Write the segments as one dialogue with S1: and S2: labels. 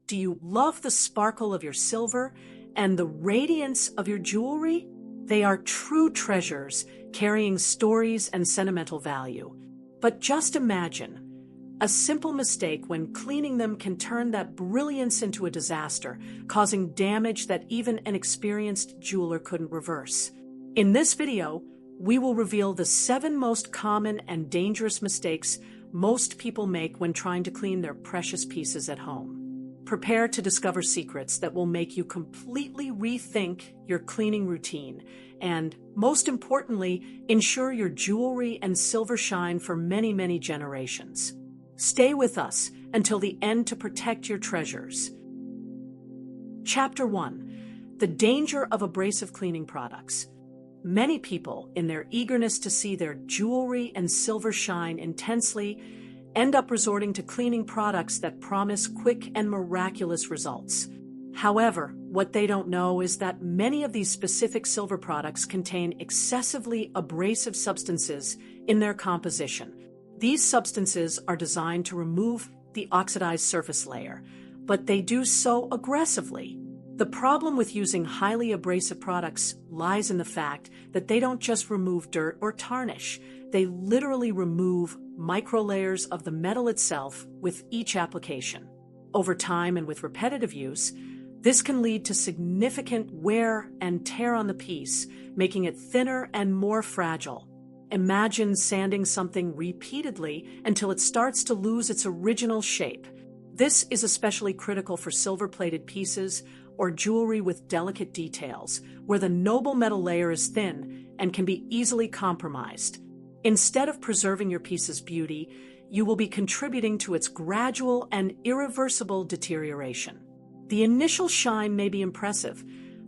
S1: Do you love the sparkle of your silver and the radiance of your jewelry? They are true treasures, carrying stories and sentimental value. But just imagine, a simple mistake when cleaning them can turn that brilliance into a disaster, causing damage that even an experienced jeweler couldn't reverse. In this video, we will reveal the 7 most common and dangerous mistakes most people make when trying to clean their precious pieces at home. Prepare to discover secrets that will make you completely rethink your cleaning routine and, most importantly, ensure your jewelry and silver shine for many, many generations. Stay with us until the end to protect your treasures. Chapter 1: The Danger of Abrasive Cleaning Products. Many people, in their eagerness to see their jewelry and silver shine intensely, end up resorting to cleaning products that promise quick and miraculous results. However, what they don't know is that many of these specific silver products contain excessively abrasive substances in their composition. These substances are designed to remove the oxidized surface layer, but they do so aggressively. The problem with using highly abrasive products lies in the fact that they don't just remove dirt or tarnish. They literally remove microlayers of the metal itself with each application. Over time and with repetitive use, this can lead to significant wear and tear on the piece, making it thinner and more fragile. Imagine sanding something repeatedly until it starts to lose its original shape. This is especially critical for silver-plated pieces or jewelry with delicate details, where the noble metal layer is thin and can be easily compromised. Instead of preserving your piece's beauty, you will be contributing to its gradual and irreversible deterioration. The initial shine may be impressive,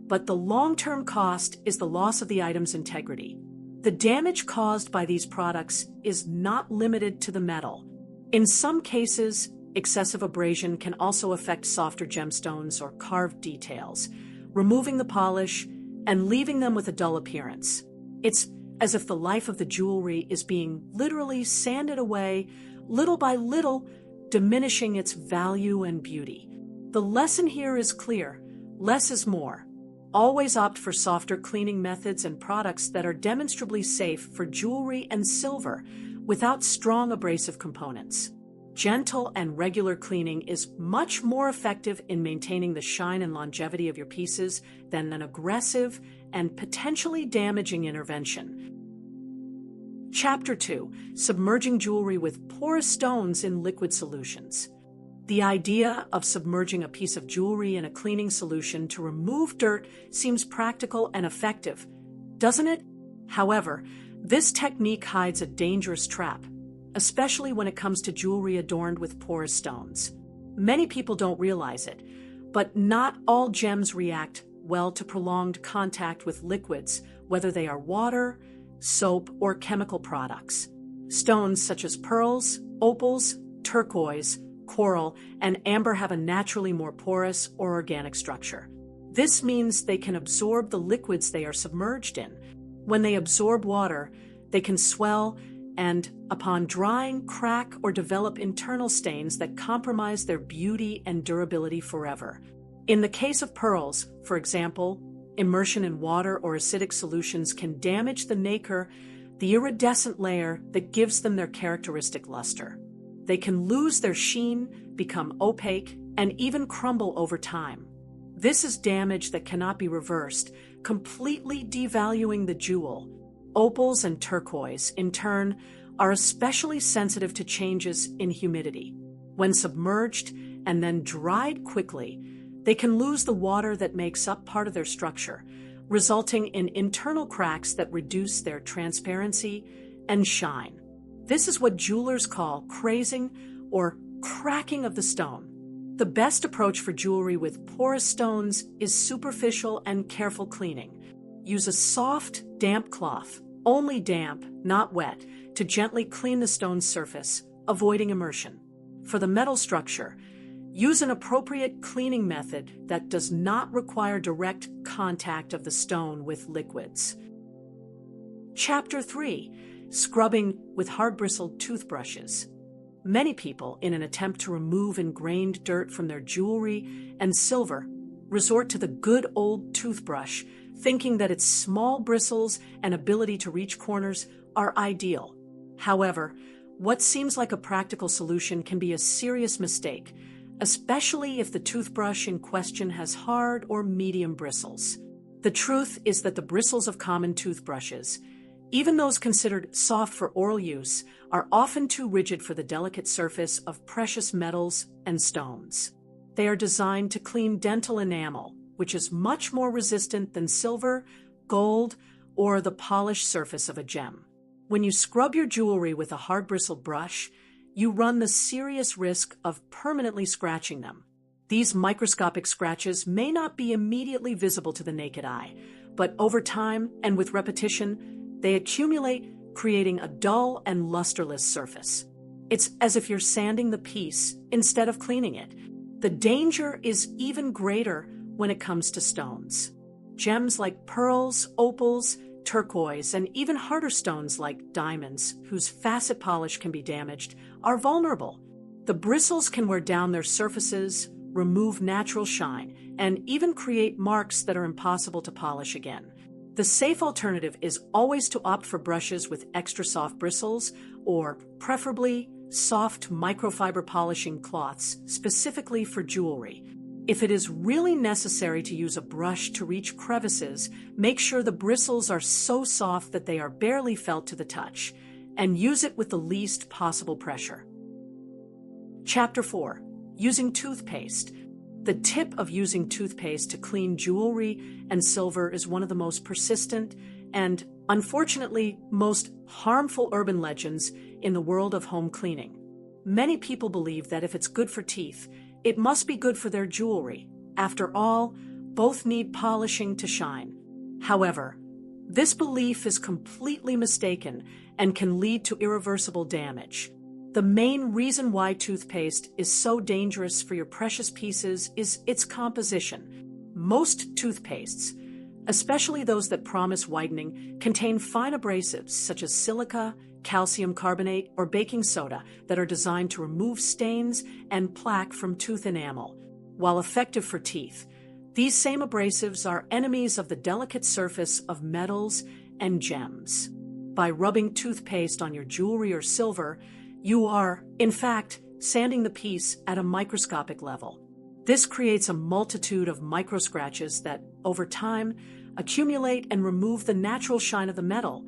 S1: but the long-term cost is the loss of the item's integrity. The damage caused by these products is not limited to the metal. In some cases, excessive abrasion can also affect softer gemstones or carved details, removing the polish and leaving them with a dull appearance. It's as if the life of the jewelry is being literally sanded away, little by little, diminishing its value and beauty. The lesson here is clear: less is more. Always opt for softer cleaning methods and products that are demonstrably safe for jewelry and silver without strong abrasive components. Gentle and regular cleaning is much more effective in maintaining the shine and longevity of your pieces than an aggressive and potentially damaging intervention. Chapter 2: Submerging Jewelry with Porous Stones in Liquid Solutions. The idea of submerging a piece of jewelry in a cleaning solution to remove dirt seems practical and effective, doesn't it? However, this technique hides a dangerous trap, especially when it comes to jewelry adorned with porous stones. Many people don't realize it, but not all gems react well to prolonged contact with liquids, whether they are water, soap, or chemical products. Stones such as pearls, opals, turquoise, coral, and amber have a naturally more porous or organic structure. This means they can absorb the liquids they are submerged in. When they absorb water, they can swell and, upon drying, crack or develop internal stains that compromise their beauty and durability forever. In the case of pearls, for example, immersion in water or acidic solutions can damage the nacre, the iridescent layer that gives them their characteristic luster. They can lose their sheen, become opaque, and even crumble over time. This is damage that cannot be reversed, completely devaluing the jewel. Opals and turquoise, in turn, are especially sensitive to changes in humidity. When submerged and then dried quickly, they can lose the water that makes up part of their structure, resulting in internal cracks that reduce their transparency and shine. This is what jewelers call crazing or cracking of the stone. The best approach for jewelry with porous stones is superficial and careful cleaning. Use a soft, damp cloth, only damp, not wet, to gently clean the stone's surface, avoiding immersion. For the metal structure, use an appropriate cleaning method that does not require direct contact of the stone with liquids. Chapter 3: Scrubbing with hard-bristled toothbrushes. Many people, in an attempt to remove ingrained dirt from their jewelry and silver, resort to the good old toothbrush, thinking that its small bristles and ability to reach corners are ideal. However, what seems like a practical solution can be a serious mistake, especially if the toothbrush in question has hard or medium bristles. The truth is that the bristles of common toothbrushes, even those considered soft for oral use, are often too rigid for the delicate surface of precious metals and stones. They are designed to clean dental enamel, which is much more resistant than silver, gold, or the polished surface of a gem. When you scrub your jewelry with a hard-bristled brush, you run the serious risk of permanently scratching them. These microscopic scratches may not be immediately visible to the naked eye, but over time and with repetition, they accumulate, creating a dull and lusterless surface. It's as if you're sanding the piece instead of cleaning it. The danger is even greater when it comes to stones. Gems like pearls, opals, turquoise, and even harder stones like diamonds, whose facet polish can be damaged, are vulnerable. The bristles can wear down their surfaces, remove natural shine, and even create marks that are impossible to polish again. The safe alternative is always to opt for brushes with extra soft bristles, or preferably soft microfiber polishing cloths specifically for jewelry. If it is really necessary to use a brush to reach crevices, make sure the bristles are so soft that they are barely felt to the touch, and use it with the least possible pressure. Chapter 4. Using toothpaste. The tip of using toothpaste to clean jewelry and silver is one of the most persistent and, unfortunately, most harmful urban legends in the world of home cleaning. Many people believe that if it's good for teeth, it must be good for their jewelry. After all, both need polishing to shine. However, this belief is completely mistaken and can lead to irreversible damage. The main reason why toothpaste is so dangerous for your precious pieces is its composition. Most toothpastes, especially those that promise whitening, contain fine abrasives such as silica, calcium carbonate, or baking soda that are designed to remove stains and plaque from tooth enamel. While effective for teeth, these same abrasives are enemies of the delicate surface of metals and gems. By rubbing toothpaste on your jewelry or silver, you are, in fact, sanding the piece at a microscopic level. This creates a multitude of microscratches that, over time, accumulate and remove the natural shine of the metal,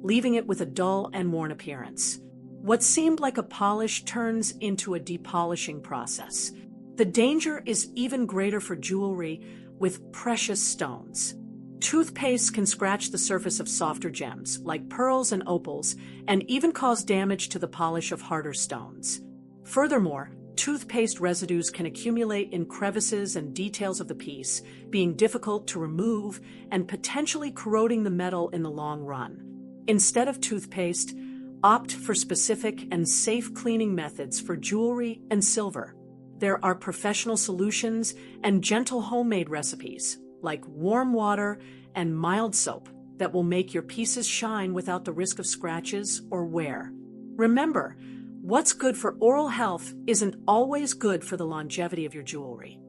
S1: leaving it with a dull and worn appearance. What seemed like a polish turns into a depolishing process. The danger is even greater for jewelry with precious stones. Toothpaste can scratch the surface of softer gems, like pearls and opals, and even cause damage to the polish of harder stones. Furthermore, toothpaste residues can accumulate in crevices and details of the piece, being difficult to remove and potentially corroding the metal in the long run. Instead of toothpaste, opt for specific and safe cleaning methods for jewelry and silver. There are professional solutions and gentle homemade recipes, like warm water and mild soap, that will make your pieces shine without the risk of scratches or wear. Remember, what's good for oral health isn't always good for the longevity of your jewelry.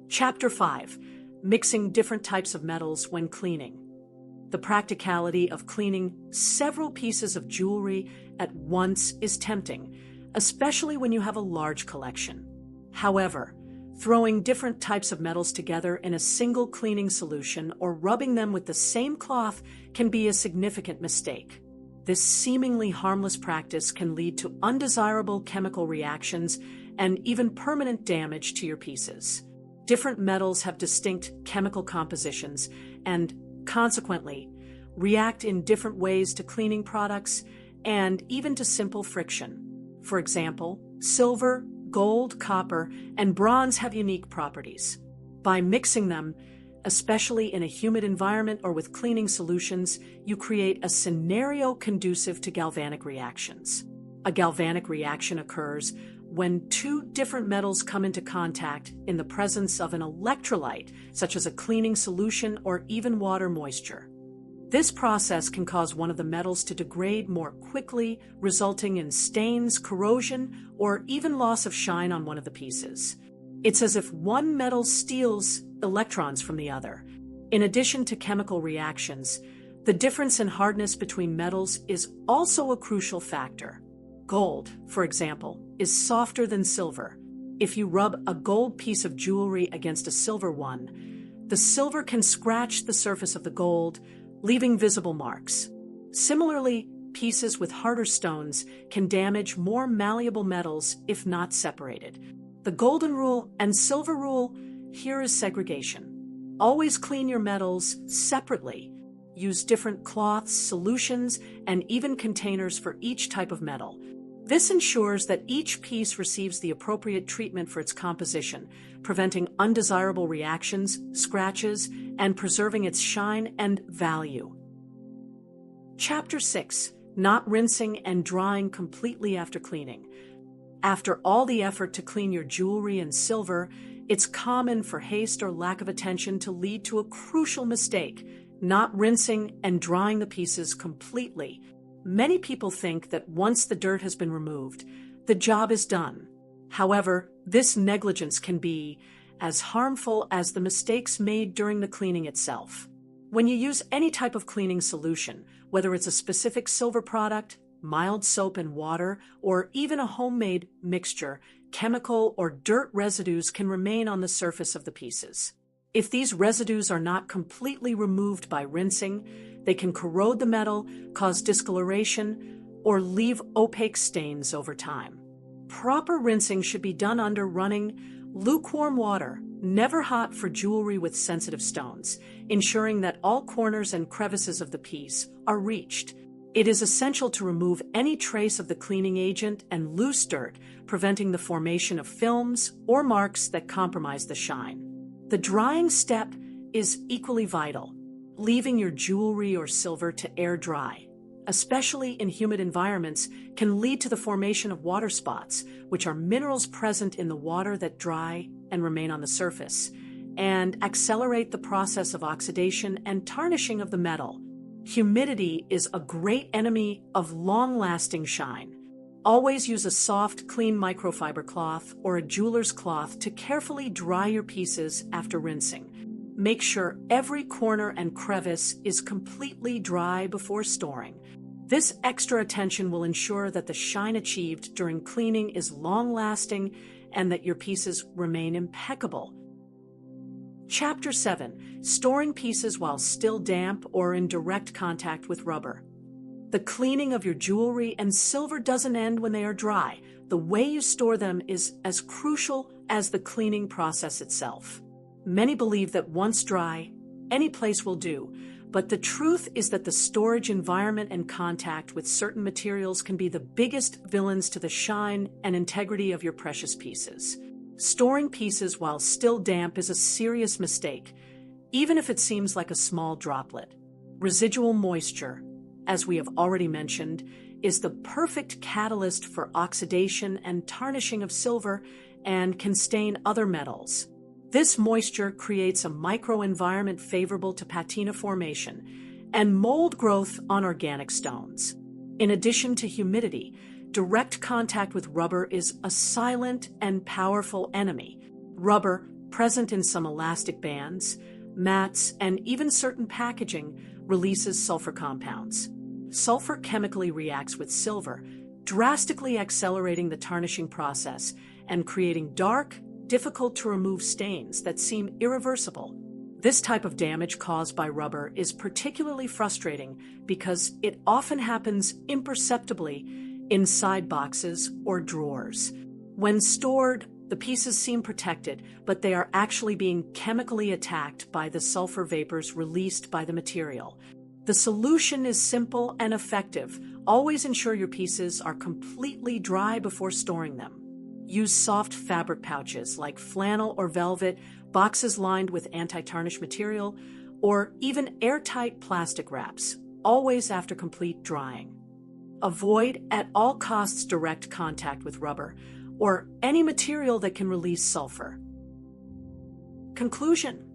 S1: Chapter 5. Mixing different types of metals when cleaning. The practicality of cleaning several pieces of jewelry at once is tempting, especially when you have a large collection. However, throwing different types of metals together in a single cleaning solution or rubbing them with the same cloth can be a significant mistake. This seemingly harmless practice can lead to undesirable chemical reactions and even permanent damage to your pieces. Different metals have distinct chemical compositions and, consequently, react in different ways to cleaning products and even to simple friction. For example, silver, gold, copper, and bronze have unique properties. By mixing them, especially in a humid environment or with cleaning solutions, you create a scenario conducive to galvanic reactions. A galvanic reaction occurs when two different metals come into contact in the presence of an electrolyte, such as a cleaning solution or even water moisture. This process can cause one of the metals to degrade more quickly, resulting in stains, corrosion, or even loss of shine on one of the pieces. It's as if one metal steals electrons from the other. In addition to chemical reactions, the difference in hardness between metals is also a crucial factor. Gold, for example, is softer than silver. If you rub a gold piece of jewelry against a silver one, the silver can scratch the surface of the gold, leaving visible marks. Similarly, pieces with harder stones can damage more malleable metals if not separated. The golden rule and silver rule here is segregation. Always clean your metals separately. Use different cloths, solutions, and even containers for each type of metal. This ensures that each piece receives the appropriate treatment for its composition, preventing undesirable reactions, scratches, and preserving its shine and value. Chapter 6. Not rinsing and drying completely after cleaning. After all the effort to clean your jewelry and silver, it's common for haste or lack of attention to lead to a crucial mistake: not rinsing and drying the pieces completely. Many people think that once the dirt has been removed, the job is done. However, this negligence can be as harmful as the mistakes made during the cleaning itself. When you use any type of cleaning solution, whether it's a specific silver product, mild soap and water, or even a homemade mixture, chemical or dirt residues can remain on the surface of the pieces. If these residues are not completely removed by rinsing, they can corrode the metal, cause discoloration, or leave opaque stains over time. Proper rinsing should be done under running, lukewarm water, never hot for jewelry with sensitive stones, ensuring that all corners and crevices of the piece are reached. It is essential to remove any trace of the cleaning agent and loose dirt, preventing the formation of films or marks that compromise the shine. The drying step is equally vital. Leaving your jewelry or silver to air dry, especially in humid environments, can lead to the formation of water spots, which are minerals present in the water that dry and remain on the surface, and accelerate the process of oxidation and tarnishing of the metal. Humidity is a great enemy of long-lasting shine. Always use a soft, clean microfiber cloth or a jeweler's cloth to carefully dry your pieces after rinsing. Make sure every corner and crevice is completely dry before storing. This extra attention will ensure that the shine achieved during cleaning is long-lasting and that your pieces remain impeccable. Chapter 7. Storing pieces while still damp or in direct contact with rubber. The cleaning of your jewelry and silver doesn't end when they are dry. The way you store them is as crucial as the cleaning process itself. Many believe that once dry, any place will do, but the truth is that the storage environment and contact with certain materials can be the biggest villains to the shine and integrity of your precious pieces. Storing pieces while still damp is a serious mistake, even if it seems like a small droplet. Residual moisture, as we have already mentioned, is the perfect catalyst for oxidation and tarnishing of silver and can stain other metals. This moisture creates a microenvironment favorable to patina formation and mold growth on organic stones. In addition to humidity, direct contact with rubber is a silent and powerful enemy. Rubber, present in some elastic bands, mats, and even certain packaging, releases sulfur compounds. Sulfur chemically reacts with silver, drastically accelerating the tarnishing process and creating dark, difficult-to-remove stains that seem irreversible. This type of damage caused by rubber is particularly frustrating because it often happens imperceptibly inside boxes or drawers. When stored, the pieces seem protected, but they are actually being chemically attacked by the sulfur vapors released by the material. The solution is simple and effective. Always ensure your pieces are completely dry before storing them. Use soft fabric pouches like flannel or velvet, boxes lined with anti-tarnish material, or even airtight plastic wraps, always after complete drying. Avoid at all costs direct contact with rubber or any material that can release sulfur. Conclusion: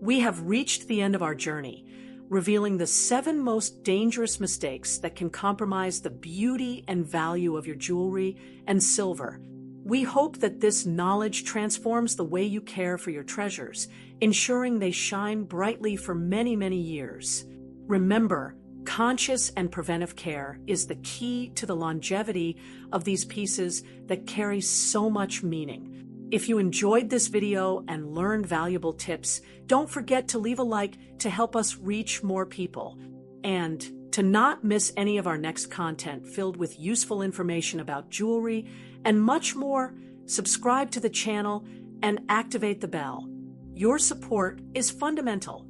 S1: we have reached the end of our journey. revealing the 7 most dangerous mistakes that can compromise the beauty and value of your jewelry and silver. We hope that this knowledge transforms the way you care for your treasures, ensuring they shine brightly for many, many years. Remember, conscious and preventive care is the key to the longevity of these pieces that carry so much meaning. If you enjoyed this video and learned valuable tips, don't forget to leave a like to help us reach more people. And to not miss any of our next content filled with useful information about jewelry and much more, subscribe to the channel and activate the bell. Your support is fundamental